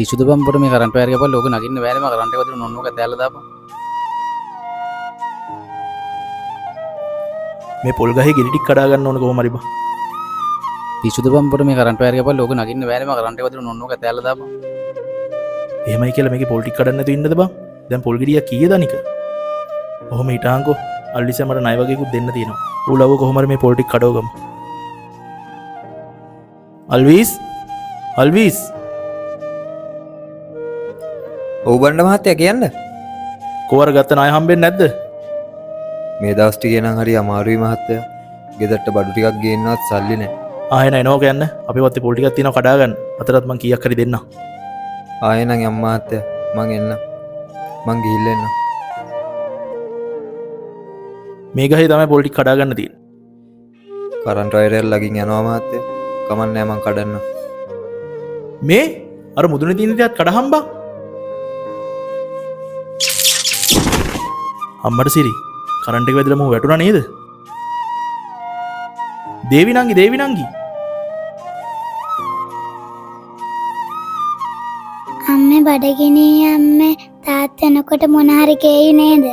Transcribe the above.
පිසුදු බම්පොට මේ current wire ගපුවා ලෝක නගින්න බෑනේ මම කරන්ට් එක වදින ඔන්න ඔක දැල්ලා දාපන්. මේ පොල් ගහේ ගෙඩි ටික කඩා ගන්න ඕන කොහොම හරි බං. පිසුදු බම්පොට මේ කරන්ට් වයර් ගපුවා ලෝක නගින්න බෑනේ මම කරන්ට් එක වදින ඔන්න ඔක දැල්ලා දාපන්. එහෙමයි කියලා මේකේ පොල් ටික කඩන්න නැතුව ඉන්නද බං? දැන් පොල් ගෙඩියක් කීයද අනික? ඔහොම හිටාංකෝ. අල්විස මට ණය වගේකුත් දෙන්න තියෙනවා. ඌ ලව්ව කොහොම හරි මේ පොල් ටික කඩව ගමු. අල්විස් ඔව් බණ්ඩ මහත්තයා කියන්න. කොවර ගත්ත ණය හම්බෙන්නේ නැද්ද? මේ දවස් ටිකේ නම් හරි අමාරුයි මහත්තයා. ගෙදරට බඩු ටිකක් ගේන්නවත් සල්ලි නැහැ. ආයෙ නෑ නෝ කියන්න. අපේ වත්තේ පොල් ටිකක් තියෙනවා කඩා ගන්න. අතරත් මං කීයක් හරි දෙන්නම්. ආයෙ නම් යම් මහත්තයා මං එන්න. මං ගිහිල්ලා එන්න. මේ ගහේ තමයි පොල් ටික කඩා ගන්න තියෙන්නේ. කරන්ට් වයර් එක ළඟින් යනවා මහත්තයා. කමක් නැහැ මං කඩන්න. මේ අර මුදුනේ තියෙන ටිකත් කඩහම් බං. අම්මට සිරි කරන්ට් එක වැදිලා මම වැටුණා නේද? දේවි නංගි අම්මේ බඩගිනී අම්මේ තාත්තා එනකොට මොන හරි කේයි නේද?